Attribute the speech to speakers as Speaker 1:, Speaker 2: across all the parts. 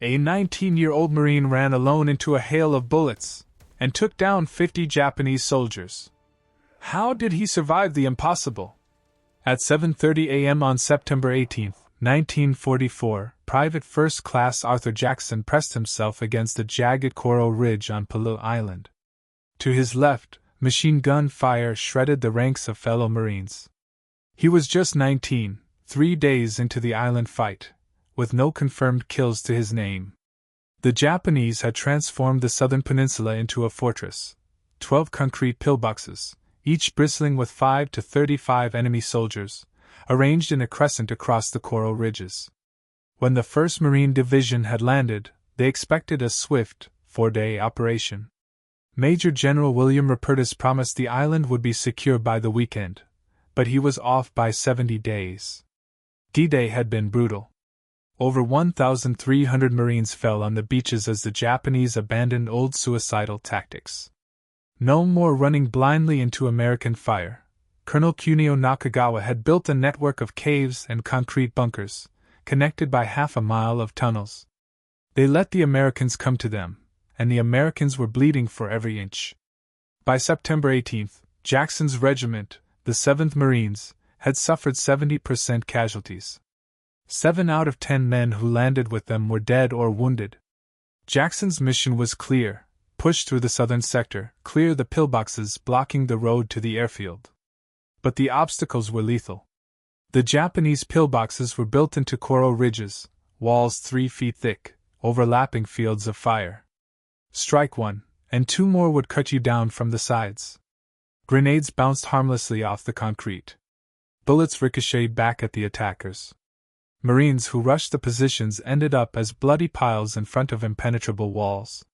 Speaker 1: A 19-year-old Marine ran alone into a hail of bullets and took down 50 Japanese soldiers. How did he survive the impossible? At 7:30 a.m. on September 18, 1944, Private First Class Arthur Jackson pressed himself against a jagged coral ridge on Peleliu Island. To his left, machine gun fire shredded the ranks of fellow Marines. He was just 19, 3 days into the island fight, with no confirmed kills to his name. The Japanese had transformed the southern peninsula into a fortress, 12 concrete pillboxes, each bristling with 5 to 35 enemy soldiers, arranged in a crescent across the coral ridges. When the 1st Marine Division had landed, they expected a swift, 4-day operation. Major General William Rupertus promised the island would be secure by the weekend, but he was off by 70 days. D-Day had been brutal. Over 1,300 Marines fell on the beaches as the Japanese abandoned old suicidal tactics. No more running blindly into American fire. Colonel Kunio Nakagawa had built a network of caves and concrete bunkers, connected by half a mile of tunnels. They let the Americans come to them, and the Americans were bleeding for every inch. By September 18th, Jackson's regiment, the 7th Marines, had suffered 70% casualties. 7 out of 10 men who landed with them were dead or wounded. Jackson's mission was clear: push through the southern sector, clear the pillboxes blocking the road to the airfield. But the obstacles were lethal. The Japanese pillboxes were built into coral ridges, walls 3 feet thick, overlapping fields of fire. Strike one, and 2 more would cut you down from the sides. Grenades bounced harmlessly off the concrete. Bullets ricocheted back at the attackers. Marines who rushed the positions ended up as bloody piles in front of impenetrable walls.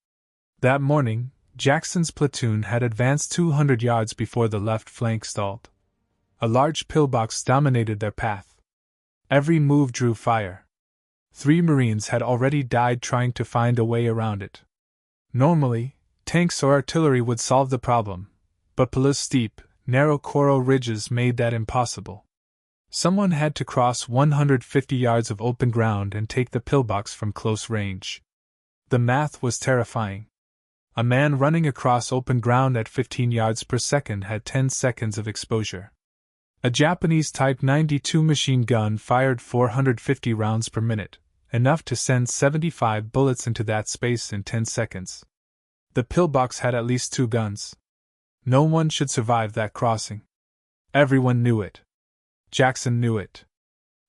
Speaker 1: That morning, Jackson's platoon had advanced 200 yards before the left flank stalled. A large pillbox dominated their path. Every move drew fire. 3 Marines had already died trying to find a way around it. Normally, tanks or artillery would solve the problem, but Peleliu's steep, narrow coral ridges made that impossible. Someone had to cross 150 yards of open ground and take the pillbox from close range. The math was terrifying. A man running across open ground at 15 yards per second had 10 seconds of exposure. A Japanese Type 92 machine gun fired 450 rounds per minute, enough to send 75 bullets into that space in 10 seconds. The pillbox had at least 2 guns. No one should survive that crossing. Everyone knew it. Jackson knew it.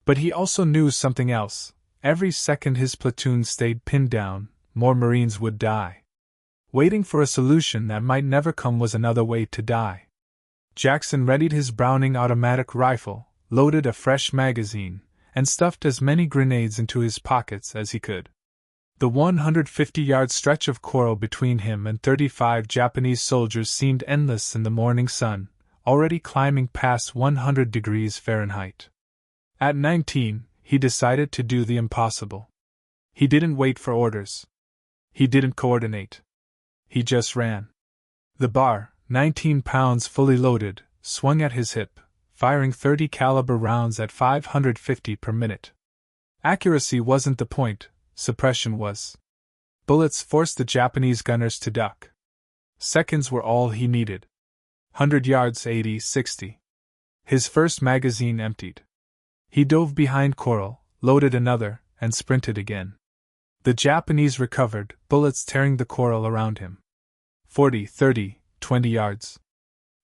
Speaker 1: But he also knew something else. Every second his platoon stayed pinned down, more Marines would die. Waiting for a solution that might never come was another way to die. Jackson readied his Browning automatic rifle, loaded a fresh magazine, and stuffed as many grenades into his pockets as he could. The 150-yard stretch of coral between him and 35 Japanese soldiers seemed endless in the morning sun, already climbing past 100 degrees Fahrenheit. At 19, he decided to do the impossible. He didn't wait for orders. He didn't coordinate. He just ran. The bar, 19 pounds fully loaded, swung at his hip, firing 30 caliber rounds at 550 per minute. Accuracy wasn't the point, suppression was. Bullets forced the Japanese gunners to duck. Seconds were all he needed. 100 yards, 80, 60. His first magazine emptied. He dove behind coral, loaded another, and sprinted again. The Japanese recovered, bullets tearing the coral around him. 40, 30, 20 yards.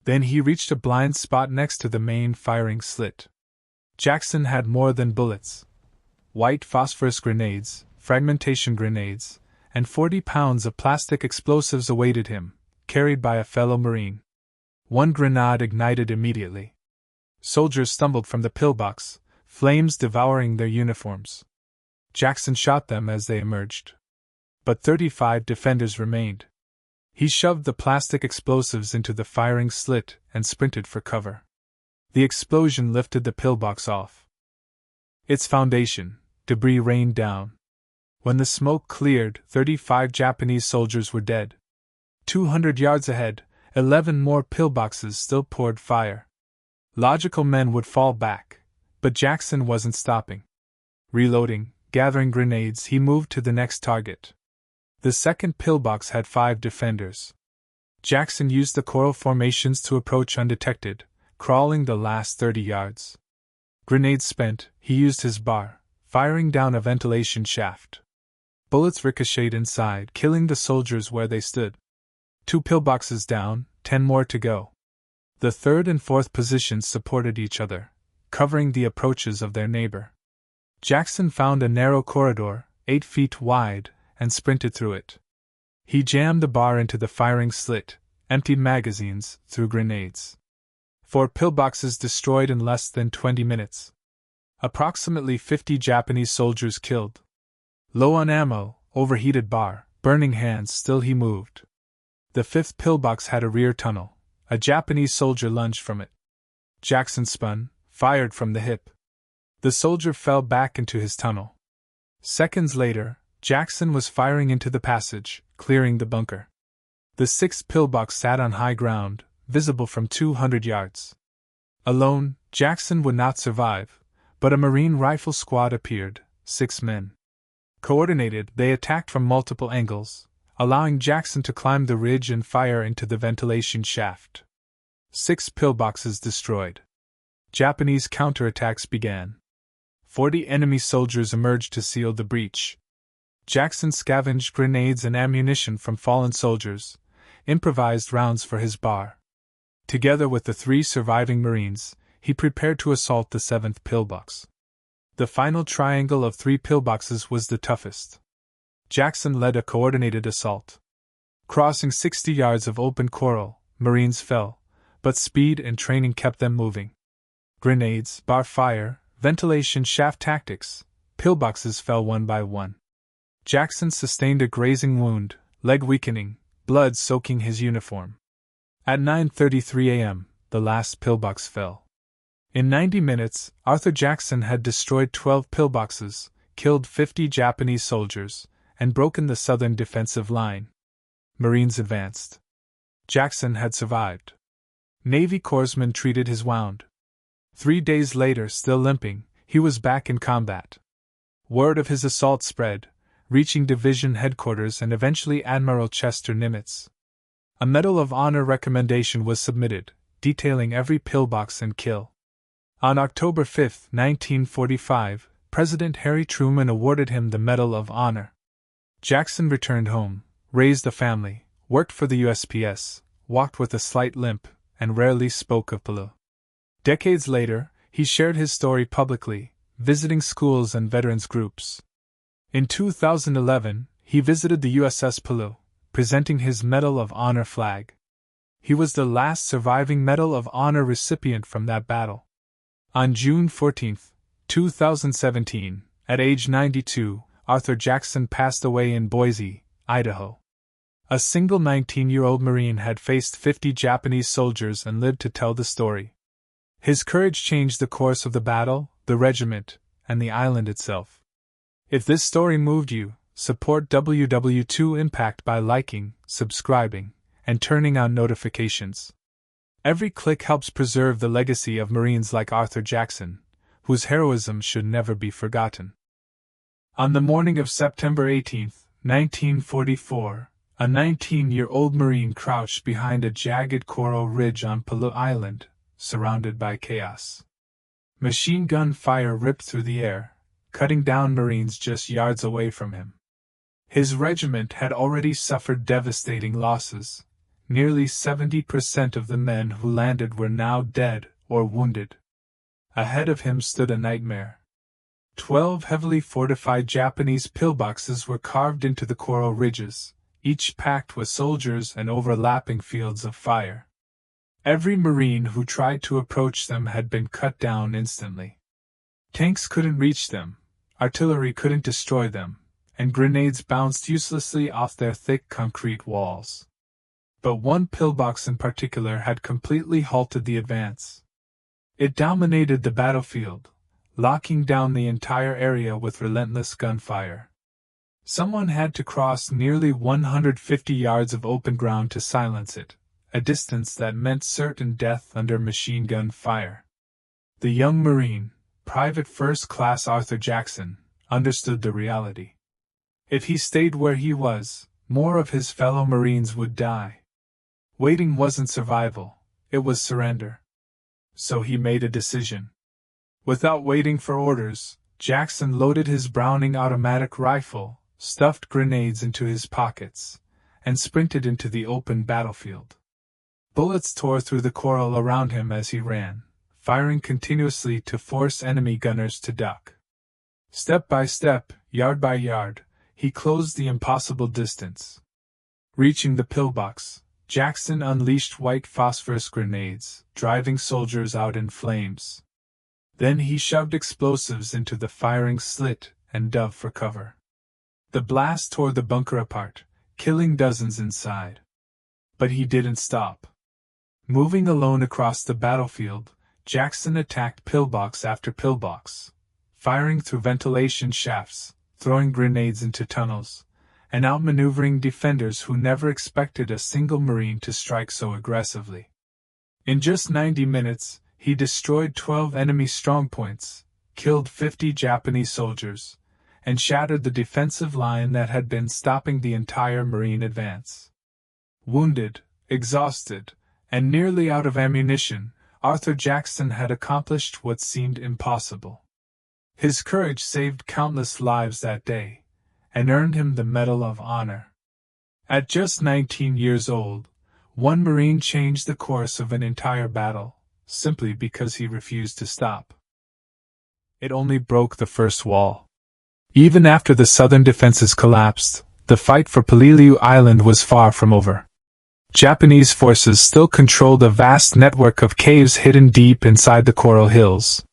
Speaker 1: Then he reached a blind spot next to the main firing slit. Jackson had more than bullets. White phosphorus grenades, fragmentation grenades, and 40 pounds of plastic explosives awaited him, carried by a fellow Marine. One grenade ignited immediately. Soldiers stumbled from the pillbox, flames devouring their uniforms. Jackson shot them as they emerged. But 35 defenders remained. He shoved the plastic explosives into the firing slit and sprinted for cover. The explosion lifted the pillbox off its foundation. Debris rained down. When the smoke cleared, 35 Japanese soldiers were dead. 200 yards ahead, 11 more pillboxes still poured fire. Logical men would fall back, but Jackson wasn't stopping. Reloading, Gathering grenades, he moved to the next target. The second pillbox had 5 defenders. Jackson used the coral formations to approach undetected, crawling the last 30 yards. Grenades spent, he used his bar, firing down a ventilation shaft. Bullets ricocheted inside, killing the soldiers where they stood. 2 pillboxes down, 10 more to go. The third and fourth positions supported each other, covering the approaches of their neighbor. Jackson found a narrow corridor, 8 feet wide, and sprinted through it. He jammed the bar into the firing slit, emptied magazines, threw grenades. 4 pillboxes destroyed in less than 20 minutes. Approximately 50 Japanese soldiers killed. Low on ammo, overheated bar, burning hands, still he moved. The 5th pillbox had a rear tunnel. A Japanese soldier lunged from it. Jackson spun, fired from the hip. The soldier fell back into his tunnel. Seconds later, Jackson was firing into the passage, clearing the bunker. The 6th pillbox sat on high ground, visible from 200 yards. Alone, Jackson would not survive, but a Marine rifle squad appeared, 6 men. Coordinated, they attacked from multiple angles, allowing Jackson to climb the ridge and fire into the ventilation shaft. 6 pillboxes destroyed. Japanese counterattacks began. 40 enemy soldiers emerged to seal the breach. Jackson scavenged grenades and ammunition from fallen soldiers, improvised rounds for his bar. Together with the 3 surviving Marines, he prepared to assault the 7th pillbox. The final triangle of 3 pillboxes was the toughest. Jackson led a coordinated assault. Crossing 60 yards of open coral, Marines fell, but speed and training kept them moving. Grenades, bar fire, ventilation shaft tactics, pillboxes fell one by one. Jackson sustained a grazing wound, leg weakening, blood soaking his uniform. At 9:33 a.m., the last pillbox fell. In 90 minutes, Arthur Jackson had destroyed 12 pillboxes, killed 50 Japanese soldiers, and broken the southern defensive line. Marines advanced. Jackson had survived. Navy corpsmen treated his wound. 3 days later, still limping, he was back in combat. Word of his assault spread, reaching division headquarters and eventually Admiral Chester Nimitz. A Medal of Honor recommendation was submitted, detailing every pillbox and kill. On October 5, 1945, President Harry Truman awarded him the Medal of Honor. Jackson returned home, raised a family, worked for the USPS, walked with a slight limp, and rarely spoke of Peleliu. Decades later, he shared his story publicly, visiting schools and veterans groups. In 2011, he visited the USS Peleliu, presenting his Medal of Honor flag. He was the last surviving Medal of Honor recipient from that battle. On June 14, 2017, at age 92, Arthur Jackson passed away in Boise, Idaho. A single 19-year-old Marine had faced 50 Japanese soldiers and lived to tell the story. His courage changed the course of the battle, the regiment, and the island itself. If this story moved you, support WW2 Impact by liking, subscribing, and turning on notifications. Every click helps preserve the legacy of Marines like Arthur Jackson, whose heroism should never be forgotten. On the morning of September 18, 1944, a 19-year-old Marine crouched behind a jagged coral ridge on Peleliu Island, surrounded by chaos. Machine gun fire ripped through the air, cutting down Marines just yards away from him. His regiment had already suffered devastating losses. Nearly 70% of the men who landed were now dead or wounded. Ahead of him stood a nightmare. 12 heavily fortified Japanese pillboxes were carved into the coral ridges, each packed with soldiers and overlapping fields of fire. Every Marine who tried to approach them had been cut down instantly. Tanks couldn't reach them, artillery couldn't destroy them, and grenades bounced uselessly off their thick concrete walls. But one pillbox in particular had completely halted the advance. It dominated the battlefield, locking down the entire area with relentless gunfire. Someone had to cross nearly 150 yards of open ground to silence it, a distance that meant certain death under machine gun fire. The young Marine, Private First Class Arthur Jackson, understood the reality. If he stayed where he was, more of his fellow Marines would die. Waiting wasn't survival, it was surrender. So he made a decision. Without waiting for orders, Jackson loaded his Browning automatic rifle, stuffed grenades into his pockets, and sprinted into the open battlefield. Bullets tore through the coral around him as he ran, firing continuously to force enemy gunners to duck. Step by step, yard by yard, he closed the impossible distance. Reaching the pillbox, Jackson unleashed white phosphorus grenades, driving soldiers out in flames. Then he shoved explosives into the firing slit and dove for cover. The blast tore the bunker apart, killing dozens inside. But he didn't stop. Moving alone across the battlefield, Jackson attacked pillbox after pillbox, firing through ventilation shafts, throwing grenades into tunnels, and outmaneuvering defenders who never expected a single Marine to strike so aggressively. In just 90 minutes, he destroyed 12 enemy strongpoints, killed 50 Japanese soldiers, and shattered the defensive line that had been stopping the entire Marine advance. Wounded, exhausted, and nearly out of ammunition, Arthur Jackson had accomplished what seemed impossible. His courage saved countless lives that day, and earned him the Medal of Honor. At just 19 years old, one Marine changed the course of an entire battle, simply because he refused to stop. It only broke the first wall. Even after the southern defenses collapsed, the fight for Peleliu Island was far from over. Japanese forces still controlled a vast network of caves hidden deep inside the coral hills.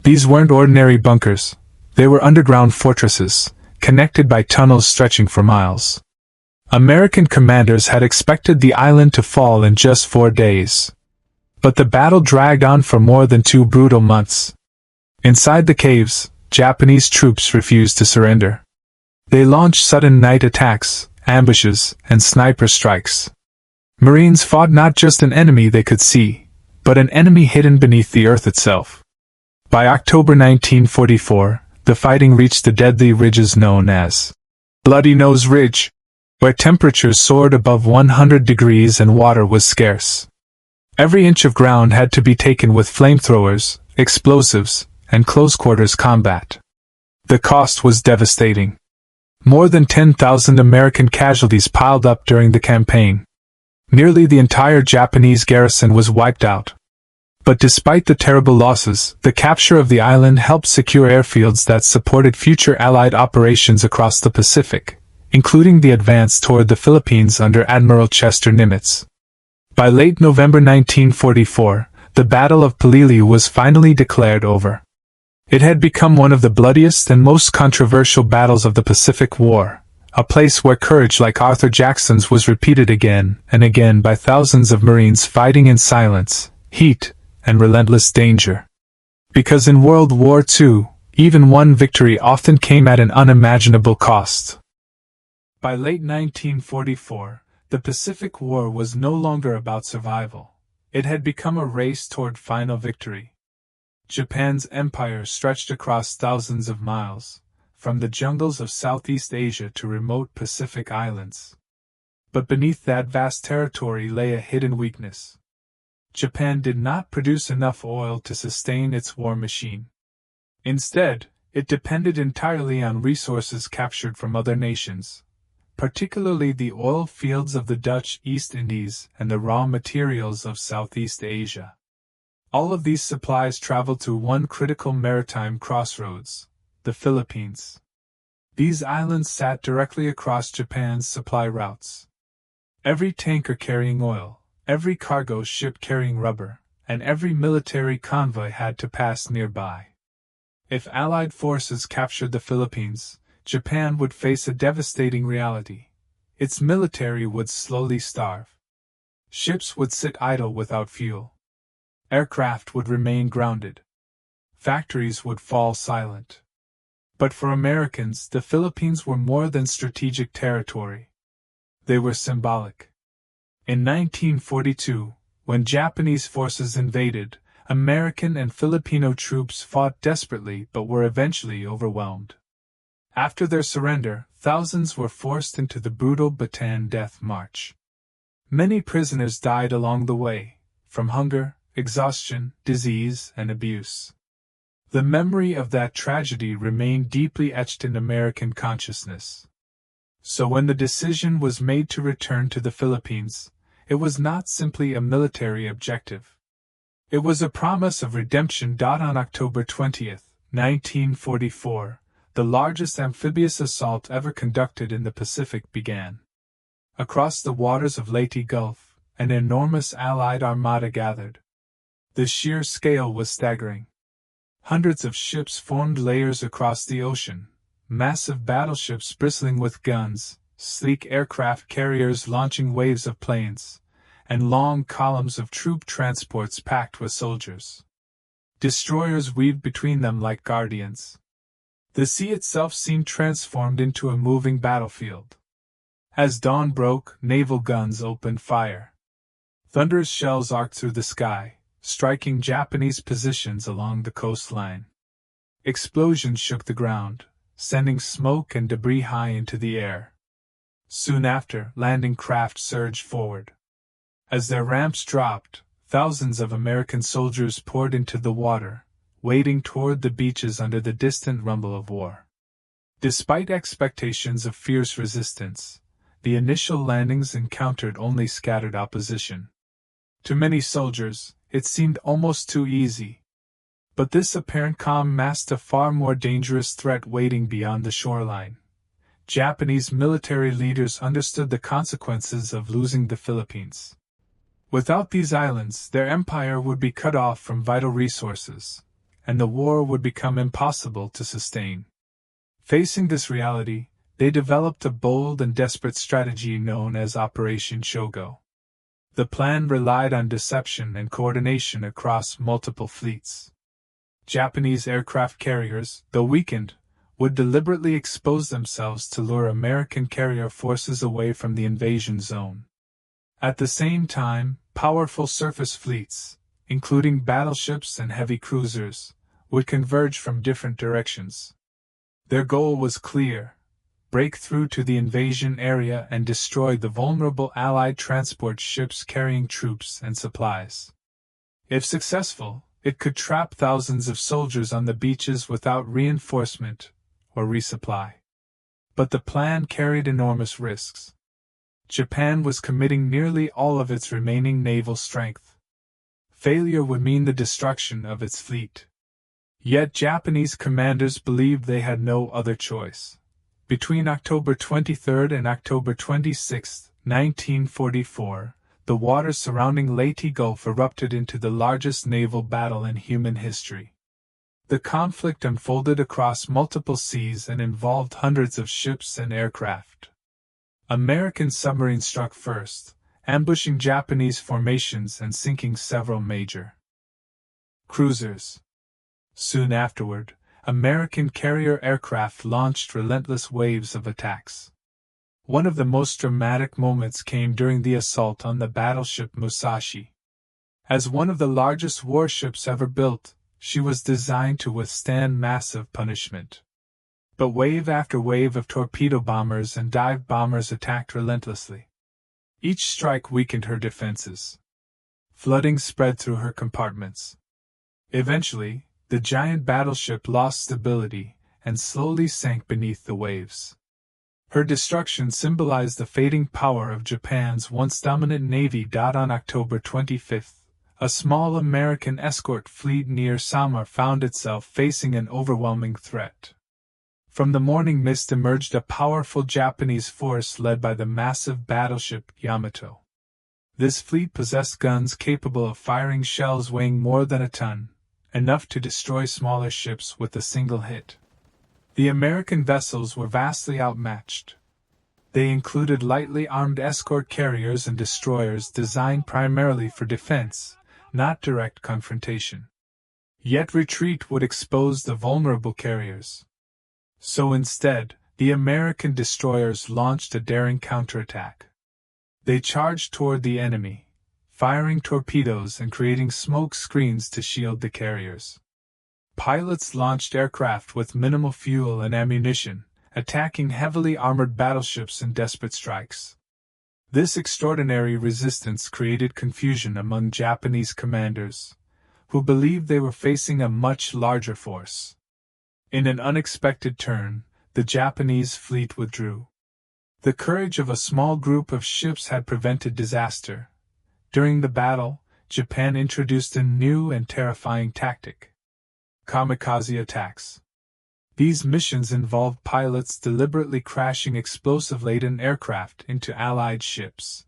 Speaker 1: These weren't ordinary bunkers, they were underground fortresses, connected by tunnels stretching for miles. American commanders had expected the island to fall in just 4 days. But the battle dragged on for more than 2 brutal months. Inside the caves, Japanese troops refused to surrender. They launched sudden night attacks, ambushes, and sniper strikes. Marines fought not just an enemy they could see, but an enemy hidden beneath the earth itself. By October 1944, the fighting reached the deadly ridges known as Bloody Nose Ridge, where temperatures soared above 100 degrees and water was scarce. Every inch of ground had to be taken with flamethrowers, explosives, and close-quarters combat. The cost was devastating. More than 10,000 American casualties piled up during the campaign. Nearly the entire Japanese garrison was wiped out. But despite the terrible losses, the capture of the island helped secure airfields that supported future Allied operations across the Pacific, including the advance toward the Philippines under Admiral Chester Nimitz. By late November 1944, the Battle of Peleliu was finally declared over. It had become one of the bloodiest and most controversial battles of the Pacific War, a place where courage like Arthur Jackson's was repeated again and again by thousands of Marines fighting in silence, heat, and relentless danger. Because in World War II, even one victory often came at an unimaginable cost. By late 1944, the Pacific War was no longer about survival. It had become a race toward final victory. Japan's empire stretched across thousands of miles, from the jungles of Southeast Asia to remote Pacific islands. But beneath that vast territory lay a hidden weakness. Japan did not produce enough oil to sustain its war machine. Instead, it depended entirely on resources captured from other nations, particularly the oil fields of the Dutch East Indies and the raw materials of Southeast Asia. All of these supplies traveled to one critical maritime crossroads, the Philippines. These islands sat directly across Japan's supply routes. Every tanker carrying oil, every cargo ship carrying rubber, and every military convoy had to pass nearby. If Allied forces captured the Philippines, Japan would face a devastating reality. Its military would slowly starve. Ships would sit idle without fuel. Aircraft would remain grounded. Factories would fall silent. But for Americans, the Philippines were more than strategic territory. They were symbolic. In 1942, when Japanese forces invaded, American and Filipino troops fought desperately but were eventually overwhelmed. After their surrender, thousands were forced into the brutal Bataan Death March. Many prisoners died along the way, from hunger, exhaustion, disease, and abuse. The memory of that tragedy remained deeply etched in American consciousness. So when the decision was made to return to the Philippines, it was not simply a military objective. It was a promise of redemption. On October 20, 1944, the largest amphibious assault ever conducted in the Pacific began. Across the waters of Leyte Gulf, an enormous Allied armada gathered. The sheer scale was staggering. Hundreds of ships formed layers across the ocean, massive battleships bristling with guns, sleek aircraft carriers launching waves of planes, and long columns of troop transports packed with soldiers. Destroyers weaved between them like guardians. The sea itself seemed transformed into a moving battlefield. As dawn broke, naval guns opened fire. Thunderous shells arced through the sky, striking Japanese positions along the coastline. Explosions shook the ground, sending smoke and debris high into the air. Soon after, landing craft surged forward. As their ramps dropped, thousands of American soldiers poured into the water, wading toward the beaches under the distant rumble of war. Despite expectations of fierce resistance, the initial landings encountered only scattered opposition. To many soldiers, it seemed almost too easy. But this apparent calm masked a far more dangerous threat waiting beyond the shoreline. Japanese military leaders understood the consequences of losing the Philippines. Without these islands, their empire would be cut off from vital resources, and the war would become impossible to sustain. Facing this reality, they developed a bold and desperate strategy known as Operation Shogo. The plan relied on deception and coordination across multiple fleets. Japanese aircraft carriers, though weakened, would deliberately expose themselves to lure American carrier forces away from the invasion zone. At the same time, powerful surface fleets, including battleships and heavy cruisers, would converge from different directions. Their goal was clear: break through to the invasion area and destroy the vulnerable Allied transport ships carrying troops and supplies. If successful, it could trap thousands of soldiers on the beaches without reinforcement or resupply. But the plan carried enormous risks. Japan was committing nearly all of its remaining naval strength. Failure would mean the destruction of its fleet. Yet Japanese commanders believed they had no other choice. Between October 23 and October 26, 1944, the waters surrounding Leyte Gulf erupted into the largest naval battle in human history. The conflict unfolded across multiple seas and involved hundreds of ships and aircraft. American submarines struck first, ambushing Japanese formations and sinking several major cruisers. Soon afterward, American carrier aircraft launched relentless waves of attacks. One of the most dramatic moments came during the assault on the battleship Musashi. As one of the largest warships ever built, she was designed to withstand massive punishment. But wave after wave of torpedo bombers and dive bombers attacked relentlessly. Each strike weakened her defenses. Flooding spread through her compartments. Eventually, the giant battleship lost stability and slowly sank beneath the waves. Her destruction symbolized the fading power of Japan's once dominant navy. On October 25, a small American escort fleet near Samar found itself facing an overwhelming threat. From the morning mist emerged a powerful Japanese force led by the massive battleship Yamato. This fleet possessed guns capable of firing shells weighing more than a ton, enough to destroy smaller ships with a single hit. The American vessels were vastly outmatched. They included lightly armed escort carriers and destroyers designed primarily for defense, not direct confrontation. Yet retreat would expose the vulnerable carriers. So instead, the American destroyers launched a daring counterattack. They charged toward the enemy, firing torpedoes and creating smoke screens to shield the carriers. Pilots launched aircraft with minimal fuel and ammunition, attacking heavily armored battleships in desperate strikes. This extraordinary resistance created confusion among Japanese commanders, who believed they were facing a much larger force. In an unexpected turn, the Japanese fleet withdrew. The courage of a small group of ships had prevented disaster. During the battle, Japan introduced a new and terrifying tactic: kamikaze attacks. These missions involved pilots deliberately crashing explosive-laden aircraft into Allied ships.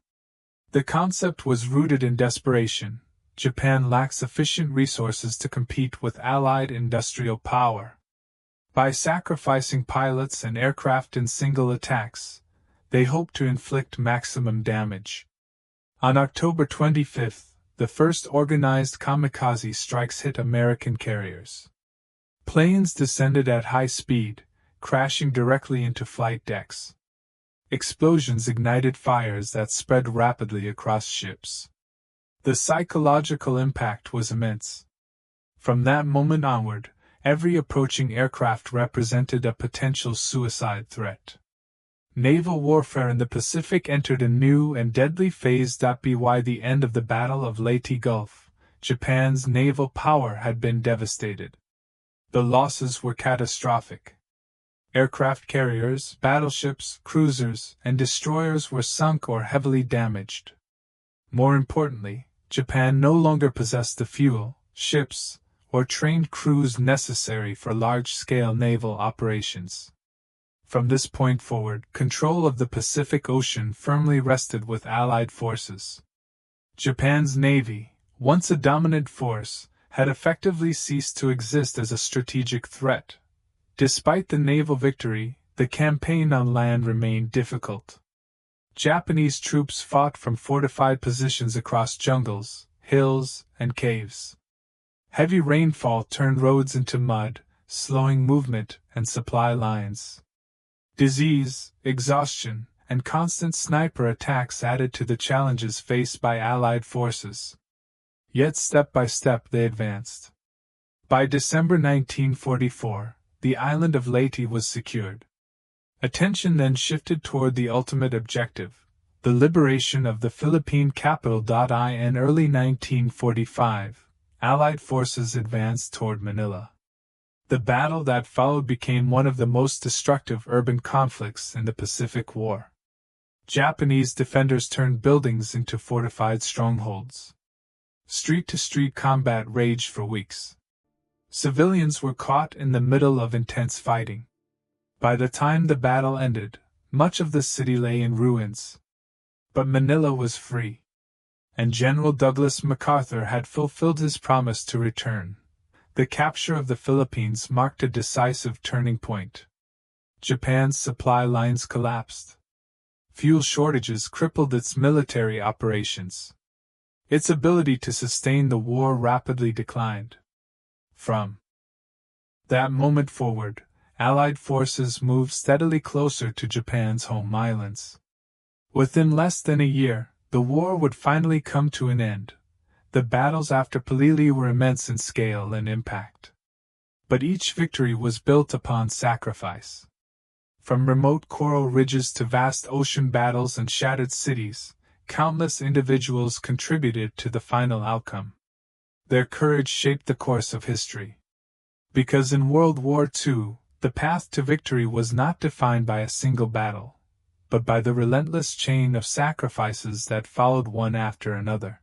Speaker 1: The concept was rooted in desperation. Japan lacked sufficient resources to compete with Allied industrial power. By sacrificing pilots and aircraft in single attacks, they hoped to inflict maximum damage. On October 25, the first organized kamikaze strikes hit American carriers. Planes descended at high speed, crashing directly into flight decks. Explosions ignited fires that spread rapidly across ships. The psychological impact was immense. From that moment onward, every approaching aircraft represented a potential suicide threat. Naval warfare in the Pacific entered a new and deadly phase. By the end of the Battle of Leyte Gulf, Japan's naval power had been devastated. The losses were catastrophic. Aircraft carriers, battleships, cruisers, and destroyers were sunk or heavily damaged. More importantly, Japan no longer possessed the fuel, ships, or trained crews necessary for large-scale naval operations. From this point forward, control of the Pacific Ocean firmly rested with Allied forces. Japan's navy, once a dominant force, had effectively ceased to exist as a strategic threat. Despite the naval victory, the campaign on land remained difficult. Japanese troops fought from fortified positions across jungles, hills, and caves. Heavy rainfall turned roads into mud, slowing movement and supply lines. Disease, exhaustion, and constant sniper attacks added to the challenges faced by Allied forces. Yet step by step they advanced. By December 1944, the island of Leyte was secured. Attention then shifted toward the ultimate objective, the liberation of the Philippine capital. In early 1945, Allied forces advanced toward Manila. The battle that followed became one of the most destructive urban conflicts in the Pacific War. Japanese defenders turned buildings into fortified strongholds. Street-to-street combat raged for weeks. Civilians were caught in the middle of intense fighting. By the time the battle ended, much of the city lay in ruins. But Manila was free. And General Douglas MacArthur had fulfilled his promise to return. The capture of the Philippines marked a decisive turning point. Japan's supply lines collapsed. Fuel shortages crippled its military operations. Its ability to sustain the war rapidly declined. From that moment forward, Allied forces moved steadily closer to Japan's home islands. Within less than a year, the war would finally come to an end. The battles after Peleliu were immense in scale and impact. But each victory was built upon sacrifice. From remote coral ridges to vast ocean battles and shattered cities, countless individuals contributed to the final outcome. Their courage shaped the course of history. Because in World War II, the path to victory was not defined by a single battle, but by the relentless chain of sacrifices that followed one after another.